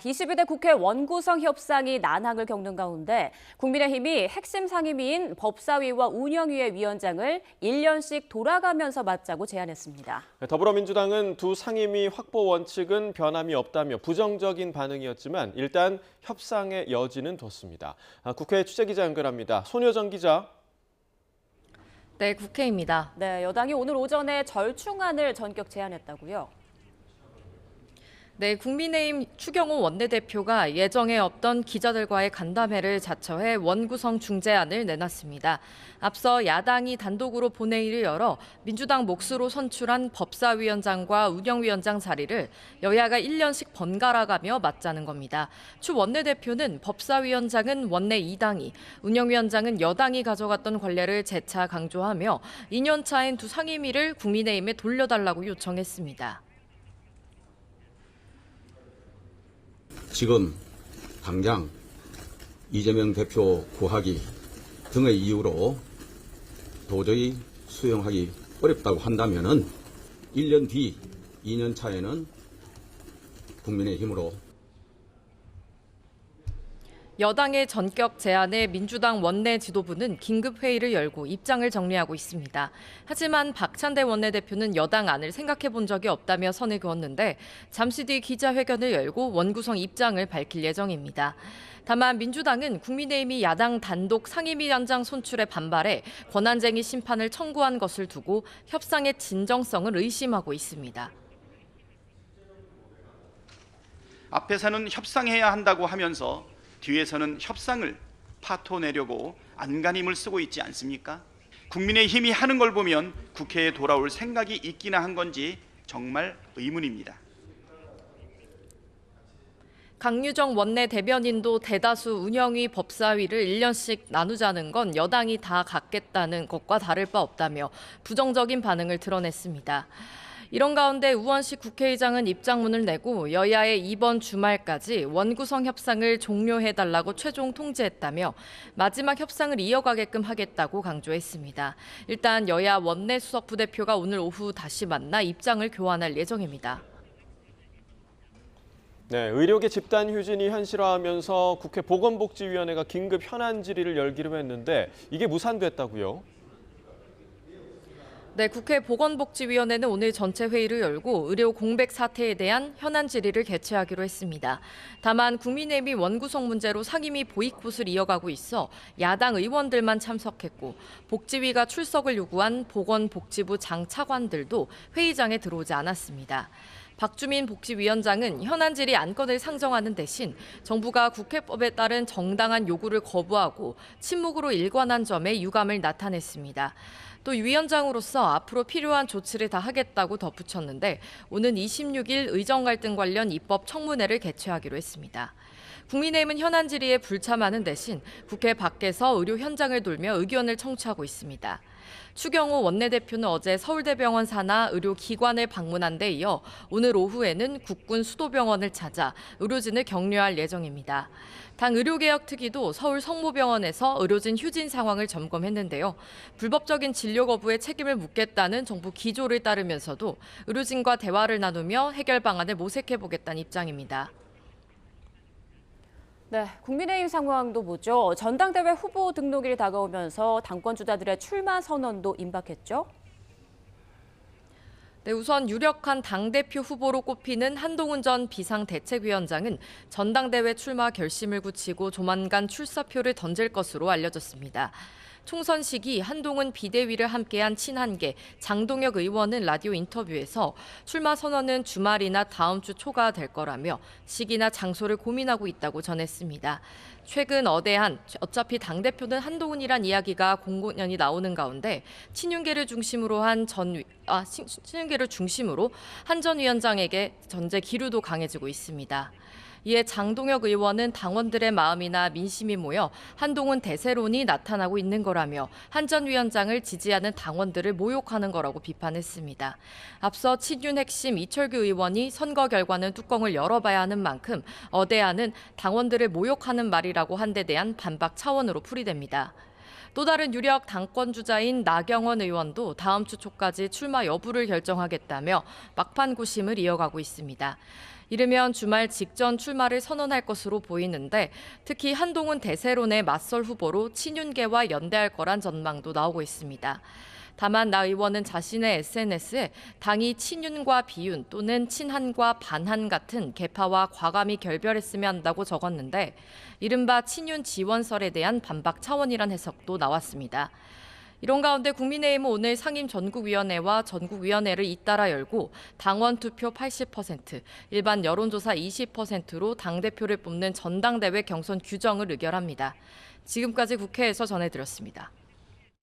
22대 국회 원구성 협상이 난항을 겪는 가운데 국민의힘이 핵심 상임위인 법사위와 운영위의 위원장을 1년씩 돌아가면서 맡자고 제안했습니다. 더불어민주당은 두 상임위 확보 원칙은 변함이 없다며 부정적인 반응이었지만 일단 협상의 여지는 뒀습니다. 국회 취재기자 연결합니다. 손효정 기자. 네, 국회입니다. 네, 여당이 오늘 오전에 절충안을 전격 제안했다고요? 네, 국민의힘 추경호 원내대표가 예정에 없던 기자들과의 간담회를 자처해 원구성 중재안을 내놨습니다. 앞서 야당이 단독으로 본회의를 열어 민주당 몫으로 선출한 법사위원장과 운영위원장 자리를 여야가 1년씩 번갈아가며 맡자는 겁니다. 추 원내대표는 법사위원장은 원내 2당이, 운영위원장은 여당이 가져갔던 관례를 재차 강조하며 2년 차인 두 상임위를 국민의힘에 돌려달라고 요청했습니다. 지금 당장 이재명 대표 구하기 등의 이유로 도저히 수용하기 어렵다고 한다면은 1년 뒤 2년 차에는 국민의힘으로 여당의 전격 제안에 민주당 원내 지도부는 긴급 회의를 열고 입장을 정리하고 있습니다. 하지만 박찬대 원내대표는 여당 안을 생각해 본 적이 없다며 선을 그었는데 잠시 뒤 기자회견을 열고 원구성 입장을 밝힐 예정입니다. 다만 민주당은 국민의힘이 야당 단독 상임위원장 손출에 반발해 권한쟁의 심판을 청구한 것을 두고 협상의 진정성을 의심하고 있습니다. 앞에서는 협상해야 한다고 하면서 뒤에서는 협상을 파토내려고 안간힘을 쓰고 있지 않습니까? 국민의힘이 하는 걸 보면 국회에 돌아올 생각이 있기나 한 건지 정말 의문입니다. 강유정 원내 대변인도 대다수 운영위 법사위를 1년씩 나누자는 건 여당이 다 갖겠다는 것과 다를 바 없다며 부정적인 반응을 드러냈습니다. 이런 가운데 우원식 국회의장은 입장문을 내고 여야의 이번 주말까지 원구성 협상을 종료해달라고 최종 통지했다며 마지막 협상을 이어가게끔 하겠다고 강조했습니다. 일단 여야 원내 수석 부대표가 오늘 오후 다시 만나 입장을 교환할 예정입니다. 네, 의료계 집단 휴진이 현실화하면서 국회 보건복지위원회가 긴급 현안 질의를 열기로 했는데 이게 무산됐다고요? 네, 국회 보건복지위원회는 오늘 전체 회의를 열고 의료 공백 사태에 대한 현안 질의를 개최하기로 했습니다. 다만 국민의힘이 원구성 문제로 상임위 보이콧을 이어가고 있어 야당 의원들만 참석했고 복지위가 출석을 요구한 보건복지부 장 차관들도 회의장에 들어오지 않았습니다. 박주민 복지위원장은 현안 질의 안건을 상정하는 대신 정부가 국회법에 따른 정당한 요구를 거부하고 침묵으로 일관한 점에 유감을 나타냈습니다. 또 위원장으로서 앞으로 필요한 조치를 다 하겠다고 덧붙였는데 오는 26일 의정 갈등 관련 입법 청문회를 개최하기로 했습니다. 국민의힘은 현안 질의에 불참하는 대신 국회 밖에서 의료 현장을 돌며 의견을 청취하고 있습니다. 추경호 원내대표는 어제 서울대병원 산하 의료기관을 방문한 데 이어 오늘 오후에는 국군 수도병원을 찾아 의료진을 격려할 예정입니다. 당 의료개혁 특위도 서울 성모병원에서 의료진 휴진 상황을 점검했는데요. 불법적인 진료 거부에 책임을 묻겠다는 정부 기조를 따르면서도 의료진과 대화를 나누며 해결 방안을 모색해보겠다는 입장입니다. 네, 국민의힘 상황도 보죠. 전당대회 후보 등록일이 다가오면서 당권 주자들의 출마 선언도 임박했죠. 네, 우선 유력한 당대표 후보로 꼽히는 한동훈 전 비상대책위원장은 전당대회 출마 결심을 굳히고 조만간 출사표를 던질 것으로 알려졌습니다. 총선 시기 한동훈 비대위를 함께한 친한계 장동혁 의원은 라디오 인터뷰에서 출마 선언은 주말이나 다음 주 초가 될 거라며 시기나 장소를 고민하고 있다고 전했습니다. 최근 어차피 당대표는 한동훈이란 이야기가 공공연히 나오는 가운데 친윤계를 중심으로 한 전 위원장에게 전제 기류도 강해지고 있습니다. 이에 장동혁 의원은 당원들의 마음이나 민심이 모여 한동훈 대세론이 나타나고 있는 거라며 한 전 위원장을 지지하는 당원들을 모욕하는 거라고 비판했습니다. 앞서 친윤 핵심 이철규 의원이 선거 결과는 뚜껑을 열어봐야 하는 만큼 어대하는 당원들을 모욕하는 말이라고 한 데 대한 반박 차원으로 풀이됩니다. 또 다른 유력 당권 주자인 나경원 의원도 다음 주 초까지 출마 여부를 결정하겠다며 막판 고심을 이어가고 있습니다. 이르면 주말 직전 출마를 선언할 것으로 보이는데 특히 한동훈 대세론의 맞설 후보로 친윤계와 연대할 거란 전망도 나오고 있습니다. 다만 나 의원은 자신의 SNS에 당이 친윤과 비윤 또는 친한과 반한 같은 계파와 과감히 결별했으면 한다고 적었는데 이른바 친윤 지원설에 대한 반박 차원이란 해석도 나왔습니다. 이런 가운데 국민의힘은 오늘 상임 전국위원회와 전국위원회를 잇따라 열고 당원 투표 80%, 일반 여론조사 20%로 당대표를 뽑는 전당대회 경선 규정을 의결합니다. 지금까지 국회에서 전해드렸습니다.